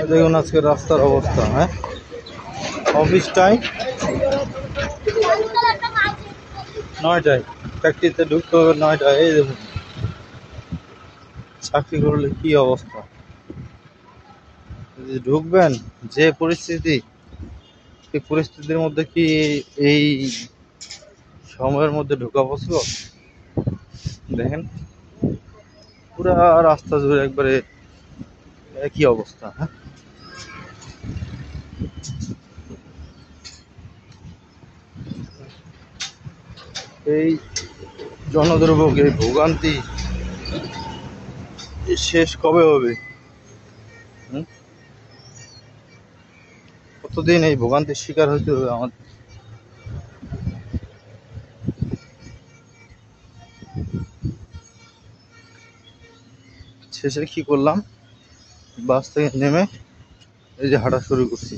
দেখুন আজকে রাস্তার অবস্থা। হ্যাঁ, অফিস টাইম 9টায়, ফ্যাক্টরিতে ঢুকতে হবে 9টায়। এই দেখুন চাকরি করলে কি অবস্থা, যদি ঢুকবেন যে পরিস্থিতি, সেই পরিস্থিতির মধ্যে কি এই সময়ের মধ্যে ঢোকা পসিবল? দেখেন পুরা রাস্তা জুড়ে একবারে একই অবস্থা। হ্যাঁ, এই জনদুর্ভোগ, এই ভোগান্তি শেষ কবে হবে? কতদিন এই ভোগান্তির শিকার হতে হবে আমাদের? শেষে কি করলাম, বাস থেকে নেমে এই যে হাঁটা শুরু করছি।